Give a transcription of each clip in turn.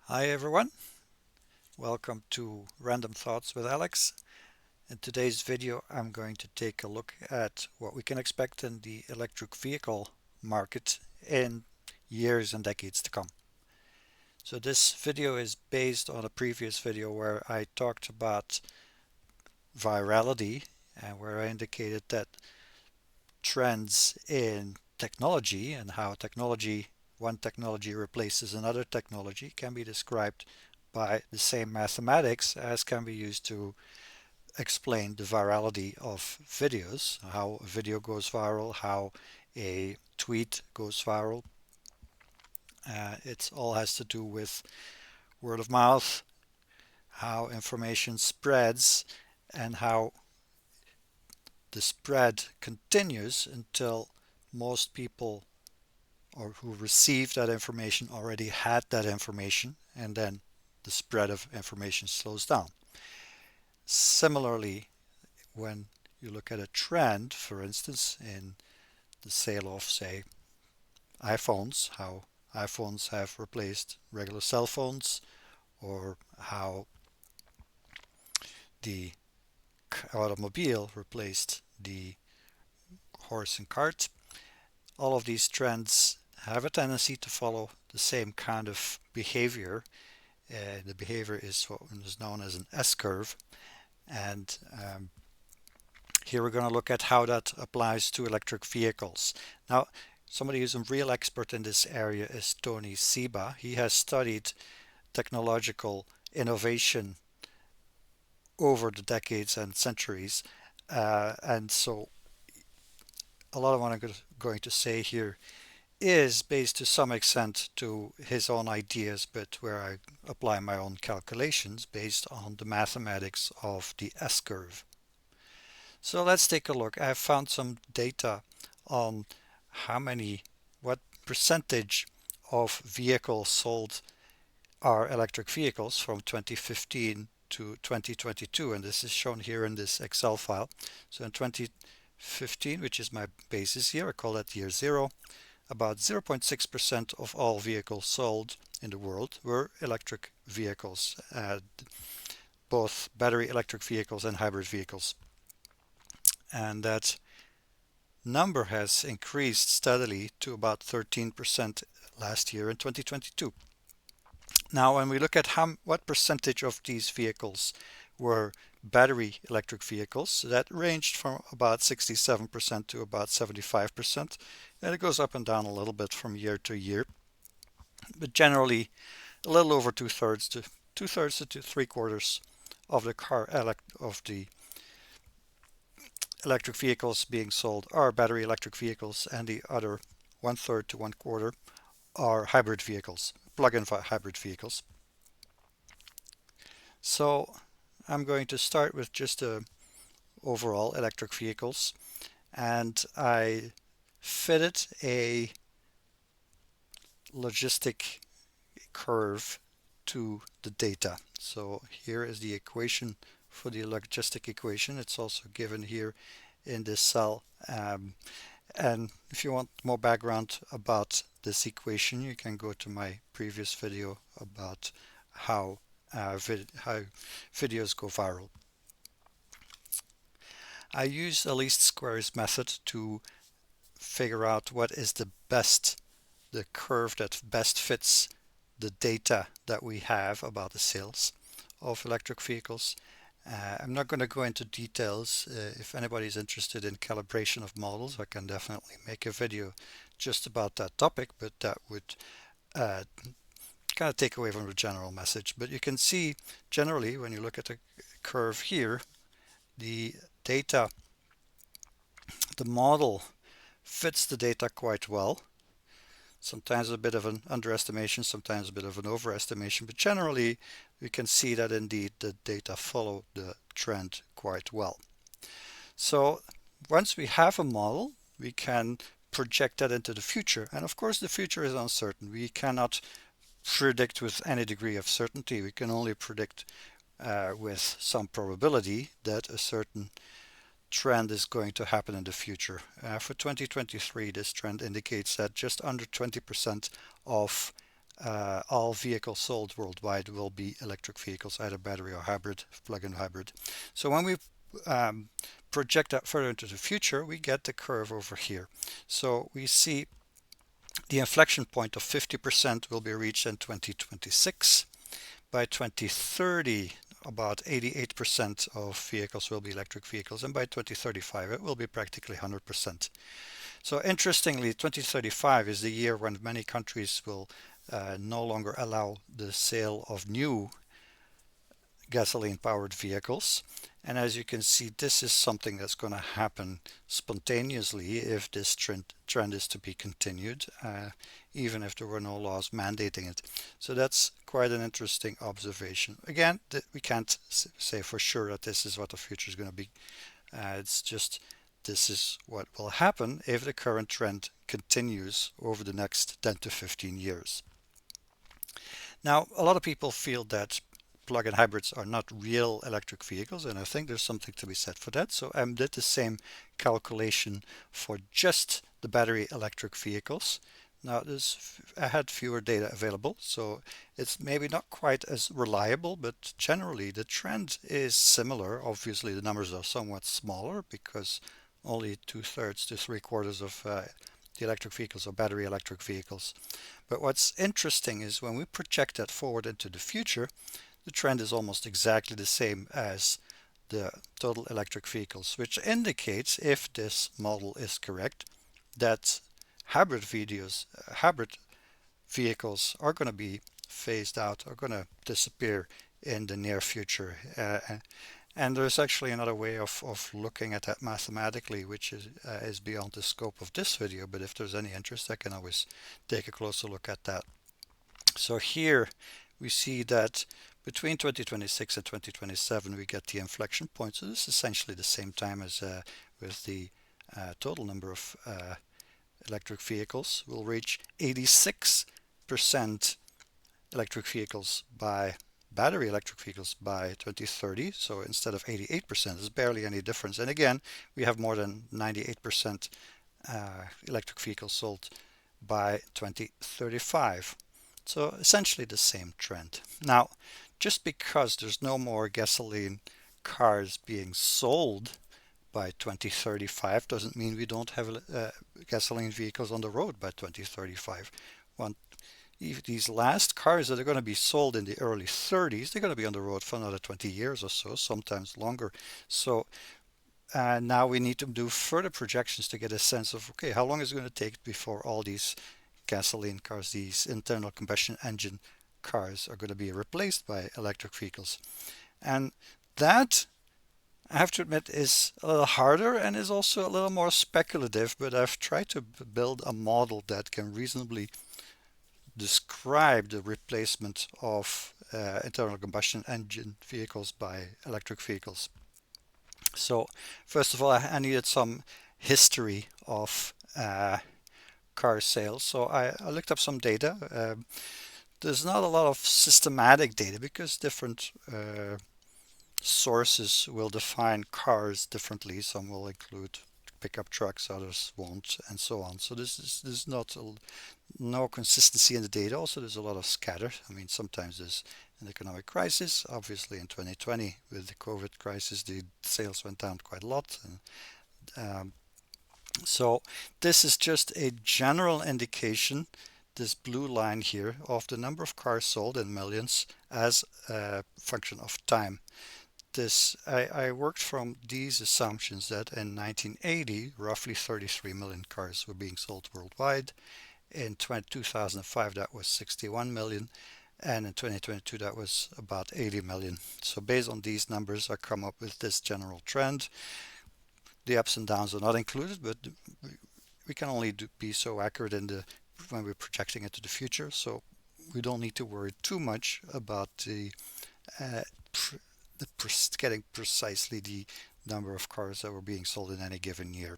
Hi everyone, welcome to Random Thoughts with Alex. In today's video I'm going to take a look at what we can expect in the electric vehicle market in years and decades to come. So this video is based on a previous video where I talked about virality and where I indicated that trends in technology and how one technology replaces another technology can be described by the same mathematics as can be used to explain the virality of videos, how a video goes viral, how a tweet goes viral. It all has to do with word of mouth, how information spreads, and how the spread continues until most people or who received that information already had that information, and then the spread of information slows down. Similarly, when you look at a trend, for instance, in the sale of, say, iPhones, how iPhones have replaced regular cell phones, or how the automobile replaced the horse and cart, all of these trends have a tendency to follow the same kind of behavior. The behavior is what is known as an S-curve, and here we're going to look at how that applies to electric vehicles. Now, somebody who's a real expert in this area is Tony Seba. He has studied technological innovation over the decades and centuries, and so a lot of what I'm going to say here is based to some extent to his own ideas, but where I apply my own calculations based on the mathematics of the S-curve. So let's take a look. I have found some data on what percentage of vehicles sold are electric vehicles from 2015 to 2022, and this is shown here in this Excel file. So in 2015, which is my basis year, I call that year zero, about 0.6% of all vehicles sold in the world were electric vehicles, both battery electric vehicles and hybrid vehicles. And that number has increased steadily to about 13% last year in 2022. Now, when we look at what percentage of these vehicles were battery electric vehicles, that ranged from about 67% to about 75%, and it goes up and down a little bit from year to year, but generally a little over two-thirds to three-quarters of the electric vehicles being sold are battery electric vehicles, and the other one-third to one-quarter are hybrid vehicles, plug-in hybrid vehicles. So I'm going to start with just overall electric vehicles, and I fitted a logistic curve to the data. So here is the equation for the logistic equation. It's also given here in this cell. And if you want more background about this equation, you can go to my previous video about how videos go viral. I use a least squares method to figure out what is the curve that best fits the data that we have about the sales of electric vehicles. I'm not going to go into details. If anybody's interested in calibration of models, I can definitely make a video just about that topic, but that would kind of take away from the general message. But you can see generally when you look at the curve here, the data, the model fits the data quite well. Sometimes a bit of an underestimation, sometimes a bit of an overestimation, but generally we can see that indeed the data follow the trend quite well. So once we have a model, we can project that into the future. And of course the future is uncertain. We cannot predict with any degree of certainty. We can only predict with some probability that a certain trend is going to happen in the future. For 2023, this trend indicates that just under 20% of all vehicles sold worldwide will be electric vehicles, either battery or hybrid, plug-in hybrid. So when we um, project that further into the future, we get the curve over here. So we see the inflection point of 50% will be reached in 2026. By 2030, about 88% of vehicles will be electric vehicles, and by 2035 it will be practically 100%. So interestingly, 2035 is the year when many countries will no longer allow the sale of new gasoline-powered vehicles. And as you can see, this is something that's going to happen spontaneously if this trend is to be continued, even if there were no laws mandating it. So that's quite an interesting observation. Again, we can't say for sure that this is what the future is going to be. It's just this is what will happen if the current trend continues over the next 10 to 15 years. Now, a lot of people feel that plug-in hybrids are not real electric vehicles, and I think there's something to be said for that. So I did the same calculation for just the battery electric vehicles. Now, I had fewer data available, so it's maybe not quite as reliable, but generally the trend is similar. Obviously, the numbers are somewhat smaller because only 2/3 to 3/4 of the electric vehicles are battery electric vehicles. But what's interesting is when we project that forward into the future, the trend is almost exactly the same as the total electric vehicles, which indicates, if this model is correct, that hybrid vehicles are going to be phased out, are going to disappear in the near future. And there's actually another way of looking at that mathematically, which is beyond the scope of this video, but if there's any interest, I can always take a closer look at that. So here we see that between 2026 and 2027 we get the inflection point. So this is essentially the same time as with the total number of electric vehicles. We'll reach 86% electric vehicles by battery electric vehicles by 2030. So instead of 88%, there's barely any difference. And again, we have more than 98% electric vehicles sold by 2035. So essentially the same trend. Now, just because there's no more gasoline cars being sold by 2035 doesn't mean we don't have gasoline vehicles on the road by 2035. These last cars that are going to be sold in the early 30s, they're going to be on the road for another 20 years or so, sometimes longer. So now we need to do further projections to get a sense of, okay, how long is it going to take before all these gasoline cars, these internal combustion engine cars, are going to be replaced by electric vehicles. And that, I have to admit, is a little harder and is also a little more speculative, but I've tried to build a model that can reasonably describe the replacement of internal combustion engine vehicles by electric vehicles. So first of all, I needed some history of car sales. So I looked up some data. There's not a lot of systematic data because different sources will define cars differently. Some will include pickup trucks, others won't, and so on. So there's not no consistency in the data. Also, there's a lot of scatter. I mean, sometimes there's an economic crisis. Obviously, in 2020 with the COVID crisis, the sales went down quite a lot. And, so this is just a general indication, this blue line here, of the number of cars sold in millions as a function of time. I worked from these assumptions that in 1980 roughly 33 million cars were being sold worldwide. In 2005 that was 61 million, and in 2022 that was about 80 million. So based on these numbers I come up with this general trend. The ups and downs are not included, but we can only be so accurate when we're projecting into the future. So we don't need to worry too much about getting precisely the number of cars that were being sold in any given year.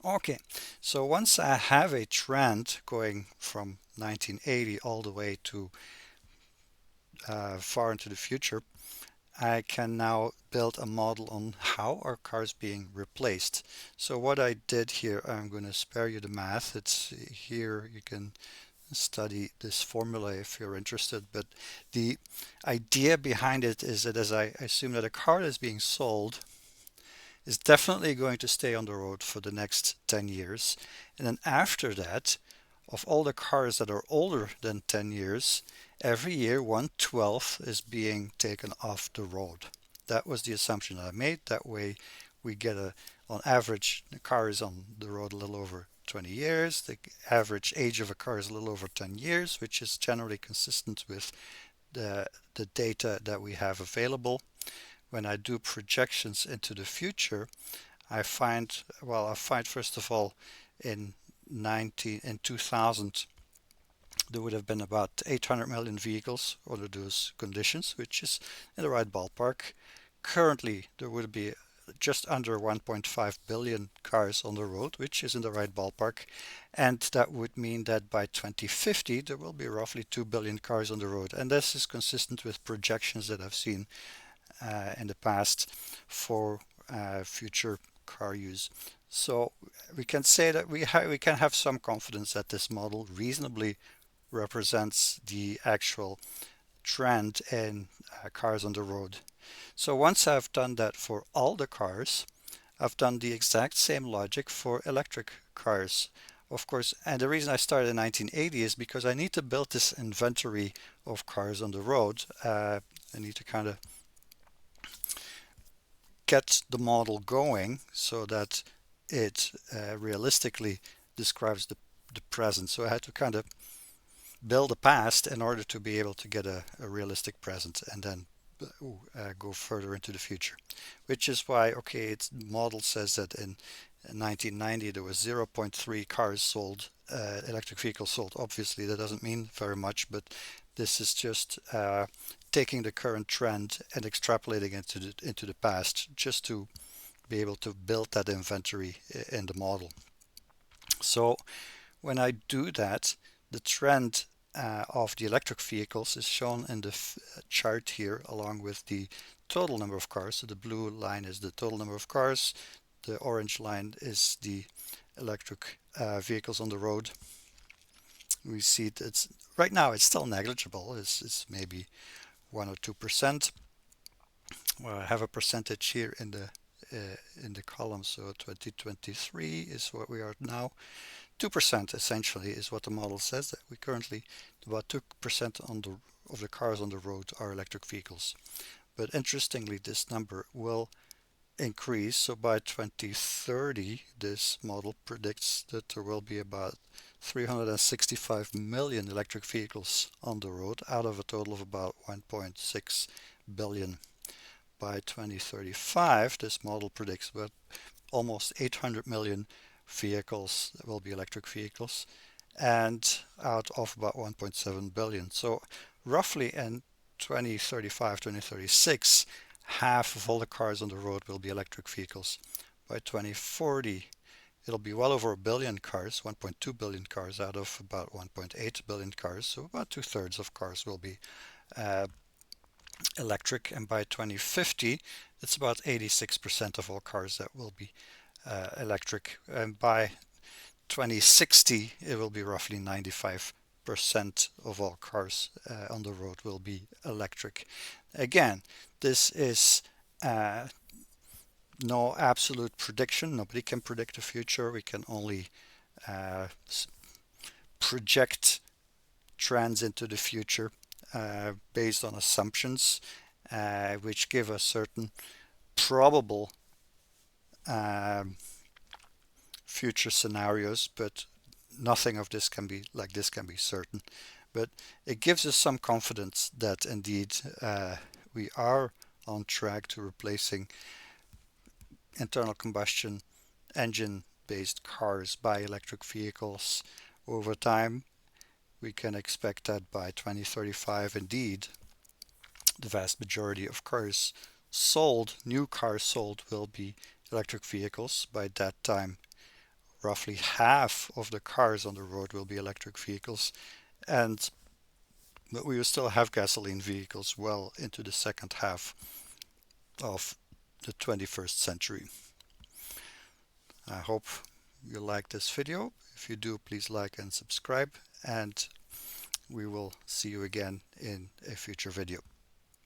Okay, so once I have a trend going from 1980 all the way to far into the future, I can now build a model on how are cars being replaced. So what I did here, I'm going to spare you the math. It's here, you can study this formula if you're interested. But the idea behind it is that, as I assume that a car that's being sold is definitely going to stay on the road for the next 10 years. And then after that, of all the cars that are older than 10 years, every year 1/12 is being taken off the road. That was the assumption that I made. That way we get on average, the car is on the road a little over 20 years. The average age of a car is a little over 10 years, which is generally consistent with the data that we have available. When I do projections into the future, I find first of all in 2000 there would have been about 800 million vehicles under those conditions, which is in the right ballpark. Currently, there would be just under 1.5 billion cars on the road, which is in the right ballpark. And that would mean that by 2050, there will be roughly 2 billion cars on the road. And this is consistent with projections that I've seen in the past for future car use. So we can say that we can have some confidence that this model reasonably represents the actual trend in cars on the road. So once I've done that for all the cars, I've done the exact same logic for electric cars. Of course, and the reason I started in 1980 is because I need to build this inventory of cars on the road. I need to kind of get the model going so that it realistically describes the present. So I had to kind of build a past in order to be able to get a realistic present and then go further into the future. Which is why, okay, its model says that in 1990 there was 0.3 cars sold, electric vehicles sold. Obviously that doesn't mean very much, but this is just taking the current trend and extrapolating it into the past just to be able to build that inventory in the model. So when I do that, the trend of the electric vehicles is shown in the chart here along with the total number of cars. So the blue line is the total number of cars, the orange line is the electric vehicles on the road. We see it's right now it's still negligible. It's maybe 1 or 2%. Well, I have a percentage here in the column. So 2023 is what we are now. 2% essentially is what the model says, that we currently about 2% of the cars on the road are electric vehicles. But interestingly, this number will increase. So by 2030, this model predicts that there will be about 365 million electric vehicles on the road out of a total of about 1.6 billion. By 2035, this model predicts about almost 800 million vehicles will be electric vehicles, and out of about 1.7 billion. So roughly in 2035, 2036, half of all the cars on the road will be electric vehicles. By 2040, it'll be well over a billion cars, 1.2 billion cars out of about 1.8 billion cars. So about 2/3 of cars will be electric. And by 2050, it's about 86% of all cars that will be electric. And by 2060, it will be roughly 95% of all cars on the road will be electric. Again, this is no absolute prediction. Nobody can predict the future. We can only project trends into the future based on assumptions which give us certain probable future scenarios, but nothing of this can be certain. But it gives us some confidence that indeed we are on track to replacing internal combustion engine based cars by electric vehicles over time. We can expect that by 2035 indeed the vast majority of cars sold, new cars sold, will be electric vehicles. By that time, roughly half of the cars on the road will be electric vehicles, but we will still have gasoline vehicles well into the second half of the 21st century. I hope you like this video. If you do, please like and subscribe, and we will see you again in a future video.